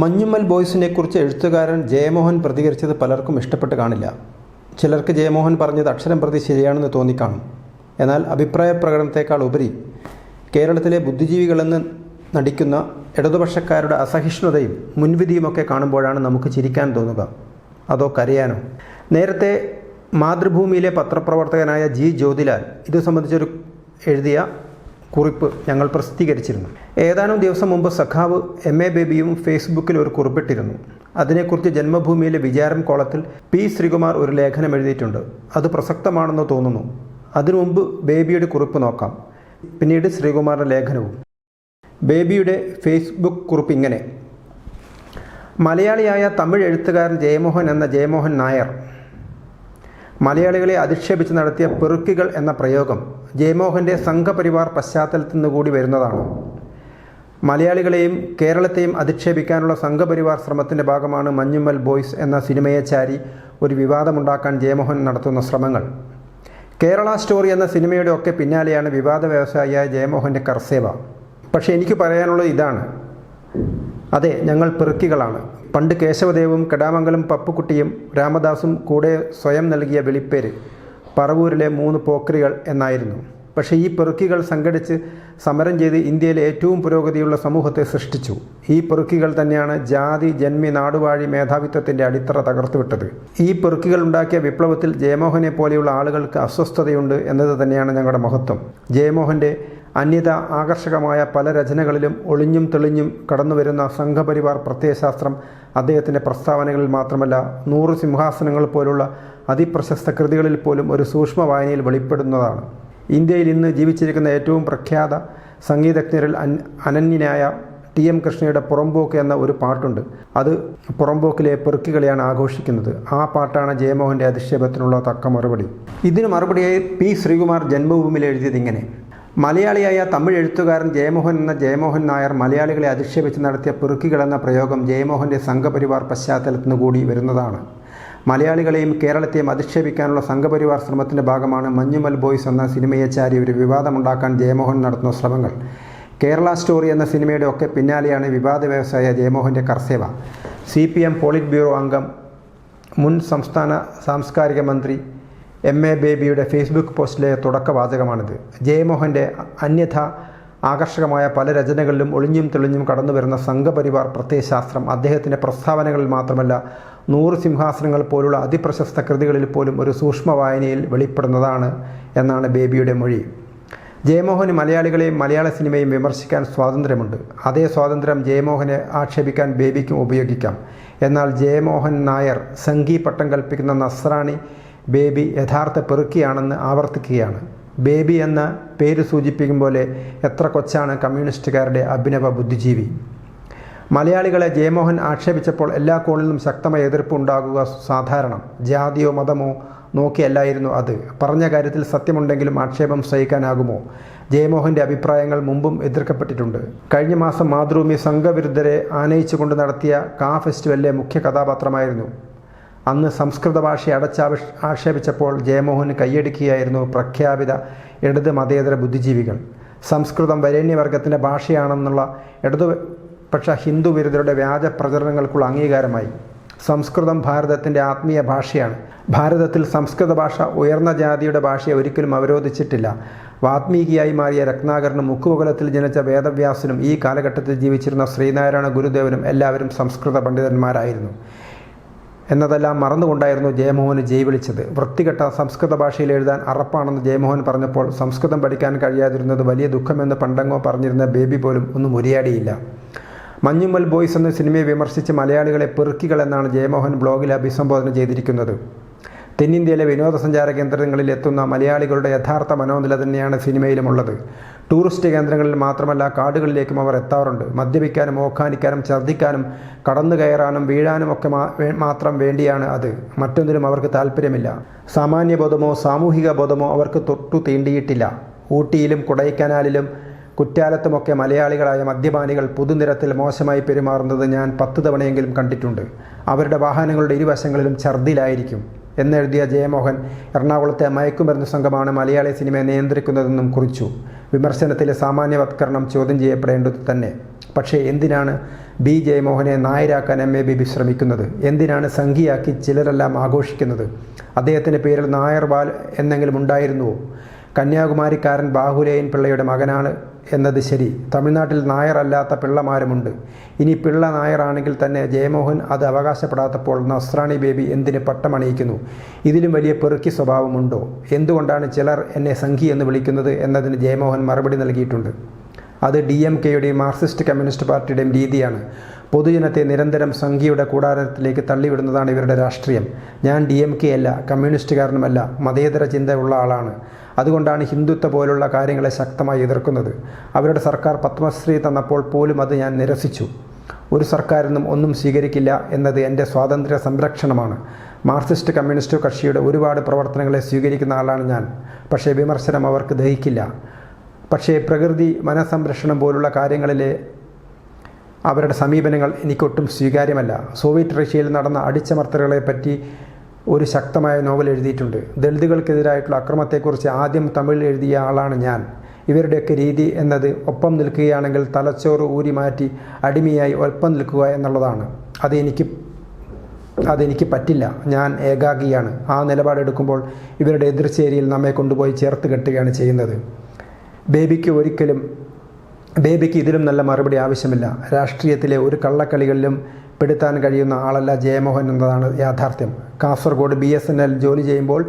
മഞ്ഞുമ്മൽ ബോയ്സിനെ കുറിച്ച് എഴുത്തുകാരൻ ജയമോഹൻ പ്രതികരിച്ചത് പലർക്കും ഇഷ്ടപ്പെട്ട് കാണില്ല. ചിലർക്ക് ജയമോഹൻ പറഞ്ഞത് അക്ഷരം പ്രതി ശരിയാണെന്ന് തോന്നിക്കാണും. എന്നാൽ അഭിപ്രായ പ്രകടനത്തേക്കാൾ ഉപരി കേരളത്തിലെ ബുദ്ധിജീവികളെന്ന് നടിക്കുന്ന ഇടതുപക്ഷക്കാരുടെ അസഹിഷ്ണുതയും മുൻവിധിയുമൊക്കെ കാണുമ്പോഴാണ് നമുക്ക് ചിരിക്കാൻ തോന്നുക, അതോ കരയാനോ? നേരത്തെ മാതൃഭൂമിയിലെ പത്രപ്രവർത്തകനായ ജി ജ്യോതിലാൽ ഇത് സംബന്ധിച്ചൊരു എഴുതിയ കുറിപ്പ് ഞങ്ങൾ പ്രസിദ്ധീകരിച്ചിരുന്നു. ഏതാനും ദിവസം മുമ്പ് സഖാവ് MA ബേബിയും ഫേസ്ബുക്കിൽ ഒരു കുറിപ്പിട്ടിരുന്നു. അതിനെക്കുറിച്ച് ജന്മഭൂമിയിലെ വിചാരം കോളത്തിൽ P ശ്രീകുമാർ ഒരു ലേഖനം എഴുതിയിട്ടുണ്ട്. അത് പ്രസക്തമാണെന്ന് തോന്നുന്നു. അതിനു മുമ്പ് ബേബിയുടെ കുറിപ്പ് നോക്കാം, പിന്നീട് ശ്രീകുമാറിൻ്റെ ലേഖനവും. ബേബിയുടെ ഫേസ്ബുക്ക് കുറിപ്പ് ഇങ്ങനെ: മലയാളിയായ തമിഴ് എഴുത്തുകാരൻ ജയമോഹൻ എന്ന ജയമോഹൻ നായർ മലയാളികളെ അധിക്ഷേപിച്ച് നടത്തിയ പെറുക്കികൾ എന്ന പ്രയോഗം ജയമോഹൻ്റെ സംഘപരിവാർ പശ്ചാത്തലത്തിൽ നിന്നുകൂടി വരുന്നതാണ്. മലയാളികളെയും കേരളത്തെയും അധിക്ഷേപിക്കാനുള്ള സംഘപരിവാർ ശ്രമത്തിൻ്റെ ഭാഗമാണ് മഞ്ഞുമ്മൽ ബോയ്സ് എന്ന സിനിമയെ ചാരി ഒരു വിവാദമുണ്ടാക്കാൻ ജയമോഹൻ നടത്തുന്ന ശ്രമങ്ങൾ. കേരള സ്റ്റോറി എന്ന സിനിമയുടെ ഒക്കെ പിന്നാലെയാണ് വിവാദ വ്യവസായിയായ ജയമോഹൻ്റെ കർസേവ. പക്ഷേ എനിക്ക് പറയാനുള്ളത് ഇതാണ്: അതെ, ഞങ്ങൾ പെറുക്കികളാണ്. പണ്ട് കേശവദേവും കെടാമംഗലം പപ്പുക്കുട്ടിയും രാമദാസും കൂടെ സ്വയം നൽകിയ വിളിപ്പേര് പറവൂരിലെ 3 പോക്രികൾ എന്നായിരുന്നു. പക്ഷേ ഈ പെറുക്കികൾ സംഘടിച്ച് സമരം ചെയ്ത് ഇന്ത്യയിലെ ഏറ്റവും പുരോഗതിയുള്ള സമൂഹത്തെ സൃഷ്ടിച്ചു. ഈ പെറുക്കികൾ തന്നെയാണ് ജാതി ജന്മി നാടുവാഴി മേധാവിത്വത്തിൻ്റെ അടിത്തറ തകർത്തുവിട്ടത്. ഈ പെറുക്കികൾ ഉണ്ടാക്കിയ വിപ്ലവത്തിൽ ജയമോഹനെ പോലെയുള്ള ആളുകൾക്ക് അസ്വസ്ഥതയുണ്ട് എന്നത് തന്നെയാണ് ഞങ്ങളുടെ മഹത്വം. ജയമോഹൻ്റെ അന്യത ആകർഷകമായ പല രചനകളിലും ഒളിഞ്ഞും തെളിഞ്ഞും കടന്നുവരുന്ന സംഘപരിവാർ പ്രത്യയശാസ്ത്രം അദ്ദേഹത്തിൻ്റെ പ്രസ്താവനകളിൽ മാത്രമല്ല 100 സിംഹാസനങ്ങൾ പോലുള്ള അതിപ്രശസ്ത കൃതികളിൽ പോലും ഒരു സൂക്ഷ്മ വായനയിൽ വെളിപ്പെടുന്നതാണ്. ഇന്ത്യയിൽ ഇന്ന് ജീവിച്ചിരിക്കുന്ന ഏറ്റവും പ്രഖ്യാത സംഗീതജ്ഞരിൽ അനന്യനായ TM കൃഷ്ണയുടെ പുറമ്പോക്ക് എന്ന ഒരു പാട്ടുണ്ട്. അത് പുറമ്പോക്കിലെ പെറുക്കികളെയാണ് ആഘോഷിക്കുന്നത്. ആ പാട്ടാണ് ജയമോഹൻ്റെ അധിക്ഷേപത്തിനുള്ള തക്ക മറുപടി. ഇതിന് മറുപടിയായി P ശ്രീകുമാർ ജന്മഭൂമിയിൽ എഴുതിയത് ഇങ്ങനെ: മലയാളിയായ തമിഴ് എഴുത്തുകാരൻ ജയമോഹൻ എന്ന ജയമോഹൻ നായർ മലയാളികളെ അധിക്ഷേപിച്ച് നടത്തിയ പെറുക്കികൾ എന്ന പ്രയോഗം ജയമോഹൻ്റെ സംഘപരിവാർ പശ്ചാത്തലത്തിൽ കൂടി വരുന്നതാണ്. മലയാളികളെയും കേരളത്തെയും അധിക്ഷേപിക്കാനുള്ള സംഘപരിവാർ ശ്രമത്തിൻ്റെ ഭാഗമാണ് മഞ്ഞുമ്മൽ ബോയ്സ് എന്ന സിനിമയെ ചാരി ഒരു വിവാദമുണ്ടാക്കാൻ ജയമോഹൻ നടത്തുന്ന ശ്രമങ്ങൾ. കേരള സ്റ്റോറി എന്ന സിനിമയുടെ ഒക്കെ പിന്നാലെയാണ് വിവാദ വ്യവസായ ജയമോഹൻ്റെ കർസേവ. CPM പോളിറ്റ് ബ്യൂറോ അംഗം, മുൻ സംസ്ഥാന സാംസ്കാരിക മന്ത്രി MA ബേബിയുടെ ഫേസ്ബുക്ക് പോസ്റ്റിലെ തുടക്കവാചകമാണിത്. ജയമോഹൻ്റെ അന്യഥ ആകർഷകമായ പല രചനകളിലും ഒളിഞ്ഞും തെളിഞ്ഞും കടന്നുവരുന്ന സംഘപരിവാർ പ്രത്യയശാസ്ത്രം അദ്ദേഹത്തിൻ്റെ പ്രസ്താവനകളിൽ മാത്രമല്ല 100 സിംഹാസനങ്ങൾ പോലുള്ള അതിപ്രശസ്ത കൃതികളിൽ പോലും ഒരു സൂക്ഷ്മ വായനയിൽ വെളിപ്പെടുന്നതാണ് എന്നാണ് ബേബിയുടെ മൊഴി. ജയമോഹന് മലയാളികളെയും മലയാള സിനിമയും വിമർശിക്കാൻ സ്വാതന്ത്ര്യമുണ്ട്. അതേ സ്വാതന്ത്ര്യം ജയമോഹനെ ആക്ഷേപിക്കാൻ ബേബിക്കും ഉപയോഗിക്കാം. എന്നാൽ ജയമോഹൻ നായർ സംഘി പട്ടം കൽപ്പിക്കുന്ന നസ്രാണി ബേബി യഥാർത്ഥ പെറുക്കിയാണെന്ന് ആവർത്തിക്കുകയാണ്. ബേബി എന്ന പേര് സൂചിപ്പിക്കും പോലെ എത്ര കൊച്ചാണ് കമ്മ്യൂണിസ്റ്റുകാരുടെ അഭിനവ ബുദ്ധിജീവി. മലയാളികളെ ജയമോഹൻ ആക്ഷേപിച്ചപ്പോൾ എല്ലാ കോണിൽ നിന്നും ശക്തമായ എതിർപ്പ് ഉണ്ടാകുക സാധാരണം. ജാതിയോ മതമോ നോക്കിയല്ലായിരുന്നു അത്. പറഞ്ഞ കാര്യത്തിൽ സത്യമുണ്ടെങ്കിലും ആക്ഷേപം സഹിക്കാനാകുമോ? ജയമോഹൻ്റെ അഭിപ്രായങ്ങൾ മുമ്പും എതിർക്കപ്പെട്ടിട്ടുണ്ട്. കഴിഞ്ഞ മാസം മാതൃഭൂമി സംഘവിരുദ്ധരെ ആനയിച്ചുകൊണ്ട് നടത്തിയ ഫെസ്റ്റിവലിലെ മുഖ്യ കഥാപാത്രമായിരുന്നു. അന്ന് സംസ്കൃത ഭാഷയെ ആക്ഷേപിച്ചപ്പോൾ ജയമോഹന് കൈയടിക്കുകയായിരുന്നു പ്രഖ്യാപിത ഇടത് മതേതര ബുദ്ധിജീവികൾ. സംസ്കൃതം വരേണ്യവർഗത്തിൻ്റെ ഭാഷയാണെന്നുള്ള ഇടതുപക്ഷ ഹിന്ദു വിരുദ്ധരുടെ വ്യാജ പ്രചരണങ്ങൾക്കുള്ള അംഗീകാരമായി. സംസ്കൃതം ഭാരതത്തിൻ്റെ ആത്മീയ ഭാഷയാണ്. ഭാരതത്തിൽ സംസ്കൃത ഭാഷ ഉയർന്ന ജാതിയുടെ ഭാഷയെ ഒരിക്കലും അവരോധിച്ചിട്ടില്ല. വാത്മീകിയായി മാറിയ രത്നാകരനും മുക്കുകുലത്തിൽ ജനിച്ച വേദവ്യാസനും ഈ കാലഘട്ടത്തിൽ ജീവിച്ചിരുന്ന ശ്രീനാരായണ ഗുരുദേവനും എല്ലാവരും സംസ്കൃത പണ്ഡിതന്മാരായിരുന്നു എന്നതെല്ലാം മറന്നുകൊണ്ടായിരുന്നു ജയമോഹന് ജയ് വിളിച്ചത്. വൃത്തികെട്ട സംസ്കൃത ഭാഷയിൽ എഴുതാൻ അറപ്പാണെന്ന് ജയമോഹൻ പറഞ്ഞപ്പോൾ സംസ്കൃതം പഠിക്കാൻ കഴിയാതിരുന്നത് വലിയ ദുഃഖമെന്ന് പണ്ടങ്ങോ പറഞ്ഞിരുന്ന ബേബി പോലും ഒന്നും ഉരിയാടിയില്ല. മഞ്ഞുമ്മൽ ബോയ്സ് എന്ന സിനിമയെ വിമർശിച്ച് മലയാളികളെ പെറുക്കികൾ എന്നാണ് ജയമോഹൻ ബ്ലോഗിൽ അഭിസംബോധന ചെയ്തിരിക്കുന്നത്. തെന്നിന്ത്യയിലെ വിനോദസഞ്ചാര കേന്ദ്രങ്ങളിൽ എത്തുന്ന മലയാളികളുടെ യഥാർത്ഥ മനോനില തന്നെയാണ് സിനിമയിലുമുള്ളത്. ടൂറിസ്റ്റ് കേന്ദ്രങ്ങളിൽ മാത്രമല്ല കാടുകളിലേക്കും അവർ എത്താറുണ്ട്. മദ്യപിക്കാനും ഓക്കാനിക്കാനും ഛർദ്ദിക്കാനും കടന്നു കയറാനും വീഴാനും ഒക്കെ മാത്രം വേണ്ടിയാണ് അത്. മറ്റൊന്നിലും അവർക്ക് താല്പര്യമില്ല. സാമാന്യബോധമോ സാമൂഹിക ബോധമോ അവർക്ക് തൊട്ടു തീണ്ടിയിട്ടില്ല. ഊട്ടിയിലും കൊടൈക്കനാലിലും കുറ്റാലത്തുമൊക്കെ മലയാളികളായ മദ്യപാനികൾ പൊതുനിരത്തിൽ മോശമായി പെരുമാറുന്നത് ഞാൻ 10 തവണയെങ്കിലും കണ്ടിട്ടുണ്ട്. അവരുടെ വാഹനങ്ങളുടെ ഇരുവശങ്ങളിലും ഛർദ്ദിലായിരിക്കും എന്നെഴുതിയ ജയമോഹൻ എറണാകുളത്തെ മയക്കുമരുന്ന് സംഘമാണ് മലയാളി സിനിമയെ നിയന്ത്രിക്കുന്നതെന്നും കുറിച്ചു. വിമർശനത്തിലെ സാമാന്യവത്കരണം ചോദ്യം ചെയ്യപ്പെടേണ്ടത് തന്നെ. പക്ഷേ എന്തിനാണ് ബി ജയമോഹനെ നായരാക്കാൻ MA ശ്രമിക്കുന്നത്? എന്തിനാണ് സംഘിയാക്കി ചിലരെല്ലാം ആഘോഷിക്കുന്നത്? അദ്ദേഹത്തിൻ്റെ പേരിൽ നായർ ബാൽ എന്നെങ്കിലും ഉണ്ടായിരുന്നുവോ? കന്യാകുമാരിക്കാരൻ ബാഹുലേയൻ പിള്ളയുടെ മകനാണ് എന്നത് ശരി. തമിഴ്നാട്ടിൽ നായർ അല്ലാത്ത പിള്ളമാരുമുണ്ട്. ഇനി പിള്ള നായറാണെങ്കിൽ തന്നെ ജയമോഹൻ അത് അവകാശപ്പെടാത്തപ്പോൾ നസ്രാണി ബേബി എന്തിന് പട്ടമണിയിക്കുന്നു? ഇതിലും വലിയ പെറുക്കി സ്വഭാവമുണ്ടോ? എന്തുകൊണ്ടാണ് ചിലർ എന്നെ സംഘി എന്ന് വിളിക്കുന്നത് എന്നതിന് ജയമോഹൻ മറുപടി നൽകിയിട്ടുണ്ട്. അത് DMKയുടെയും മാർക്സിസ്റ്റ് കമ്മ്യൂണിസ്റ്റ് പാർട്ടിയുടെയും രീതിയാണ്. പൊതുജനത്തെ നിരന്തരം സംഘിയുടെ കൂടാരത്തിലേക്ക് തള്ളിവിടുന്നതാണ് ഇവരുടെ രാഷ്ട്രീയം. ഞാൻ DMK അല്ല, കമ്മ്യൂണിസ്റ്റുകാരനുമല്ല, മതേതര ചിന്തയുള്ള ആളാണ്. അതുകൊണ്ടാണ് ഹിന്ദുത്വ പോലുള്ള കാര്യങ്ങളെ ശക്തമായി എതിർക്കുന്നത്. അവരുടെ സർക്കാർ പത്മശ്രീ തന്നപ്പോൾ പോലും അത് ഞാൻ നിരസിച്ചു. ഒരു സർക്കാരിനും ഒന്നും സ്വീകരിക്കില്ല എന്നത് എൻ്റെ സ്വാതന്ത്ര്യ സംരക്ഷണമാണ്. മാർക്സിസ്റ്റ് കമ്മ്യൂണിസ്റ്റ് കക്ഷിയുടെ ഒരുപാട് പ്രവർത്തനങ്ങളെ സ്വീകരിക്കുന്ന ആളാണ് ഞാൻ. പക്ഷേ വിമർശനം അവർക്ക് ദഹിക്കില്ല. പക്ഷേ പ്രകൃതി വനസംരക്ഷണം പോലുള്ള കാര്യങ്ങളിലെ അവരുടെ സമീപനങ്ങൾ എനിക്കൊട്ടും സ്വീകാര്യമല്ല. സോവിയറ്റ് റഷ്യയിൽ നടന്ന അടിച്ചമർത്തലുകളെപ്പറ്റി ഒരു ശക്തമായ നോവൽ എഴുതിയിട്ടുണ്ട്. ദളിതുകൾക്കെതിരായിട്ടുള്ള അക്രമത്തെക്കുറിച്ച് ആദ്യം തമിഴിൽ എഴുതിയ ആളാണ് ഞാൻ. ഇവരുടെയൊക്കെ രീതി എന്നത് ഒപ്പം നിൽക്കുകയാണെങ്കിൽ തലച്ചോറ് ഊരി മാറ്റി അടിമയായി ഒപ്പം നിൽക്കുക എന്നുള്ളതാണ്. അതെനിക്ക് പറ്റില്ല. ഞാൻ ഏകാഗിയാണ്. ആ നിലപാടെടുക്കുമ്പോൾ ഇവരുടെ എതിർചേരിയിൽ നമ്മെ കൊണ്ടുപോയി ചേർത്ത് കെട്ടുകയാണ് ചെയ്യുന്നത്. ബേബിക്ക് ഇതിലും നല്ല മറുപടി ആവശ്യമില്ല. രാഷ്ട്രീയത്തിലെ ഒരു കള്ളക്കളികളിലും പെടുത്താൻ കഴിയുന്ന ആളല്ല ജയമോഹൻ എന്നതാണ് യാഥാർത്ഥ്യം. കാസർഗോഡ് BSNL ജോലി ചെയ്യുമ്പോൾ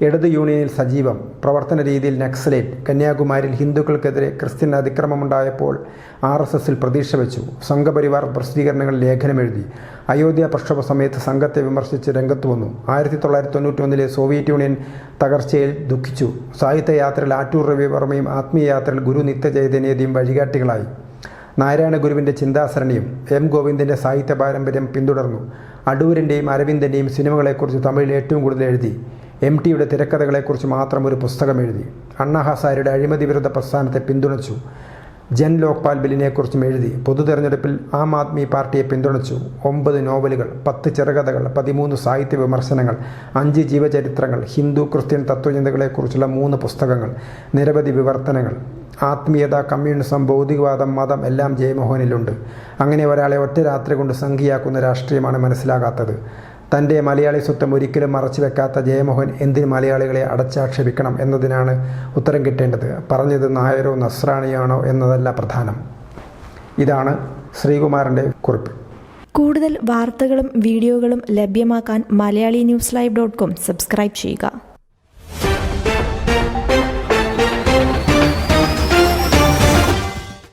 ഇടത് യൂണിയനിൽ സജീവം, പ്രവർത്തന രീതിയിൽ നക്സലേറ്റ്. കന്യാകുമാരിയിൽ ഹിന്ദുക്കൾക്കെതിരെ ക്രിസ്ത്യൻ അതിക്രമമുണ്ടായപ്പോൾ RSSൽ പ്രതീക്ഷ വെച്ചു. സംഘപരിവാർ പ്രസിദ്ധീകരണങ്ങളിൽ ലേഖനമെഴുതി. അയോധ്യ പ്രക്ഷോഭ സമയത്ത് സംഘത്തെ വിമർശിച്ച് രംഗത്ത് വന്നു. 1991 സോവിയറ്റ് യൂണിയൻ തകർച്ചയിൽ ദുഃഖിച്ചു. സാഹിത്യയാത്രയിൽ ആറ്റൂർ രവിവർമ്മയും ആത്മീയ യാത്രയിൽ ഗുരു നിത്യചൈതന്യതയും വഴികാട്ടികളായി. നാരായണ ഗുരുവിൻ്റെ ചിന്താസരണിയും M. ഗോവിന്ദൻ്റെ സാഹിത്യ പാരമ്പര്യം പിന്തുടർന്നു. അടൂരിൻ്റെയും അരവിന്ദൻ്റെയും സിനിമകളെക്കുറിച്ച് തമിഴിൽ ഏറ്റവും കൂടുതൽ എഴുതി. MTയുടെ തിരക്കഥകളെക്കുറിച്ച് മാത്രം ഒരു പുസ്തകം എഴുതി. അണ്ണാ ഹസാരിയുടെ അഴിമതി വിരുദ്ധ പ്രസ്ഥാനത്തെ പിന്തുണച്ചു. ജൻ ലോക്പാൽ ബില്ലിനെക്കുറിച്ചും എഴുതി. പൊതു തെരഞ്ഞെടുപ്പിൽ ആം ആദ്മി പാർട്ടിയെ പിന്തുണച്ചു. 9 നോവലുകൾ, 10 ചെറുകഥകൾ, 13 സാഹിത്യ വിമർശനങ്ങൾ, 5 ജീവചരിത്രങ്ങൾ, ഹിന്ദു ക്രിസ്ത്യൻ തത്വചിന്തകളെക്കുറിച്ചുള്ള 3 പുസ്തകങ്ങൾ, നിരവധി വിവർത്തനങ്ങൾ. ആത്മീയത, കമ്മ്യൂണിസം, ഭൗതികവാദം, മതം എല്ലാം ജയമോഹനിലുണ്ട്. അങ്ങനെ ഒരാളെ ഒറ്റ രാത്രി കൊണ്ട് സംഘിയാക്കുന്ന രാഷ്ട്രീയമാണ് മനസ്സിലാകാത്തത്. തൻ്റെ മലയാളി സ്വത്വം ഒരിക്കലും മറച്ചു വെക്കാത്ത ജയമോഹൻ എന്തിന് മലയാളികളെ അടച്ചാക്ഷേപിക്കണം എന്നതിനാണ് ഉത്തരം കിട്ടേണ്ടത്. പറഞ്ഞത് നായരോ നസ്രാണിയാണോ എന്നതല്ല പ്രധാനം. ഇതാണ് ശ്രീകുമാറിൻ്റെ കുറിപ്പ്. കൂടുതൽ വാർത്തകളും വീഡിയോകളും ലഭ്യമാക്കാൻ MalayaliNewsLive.com സബ്സ്ക്രൈബ് ചെയ്യുക.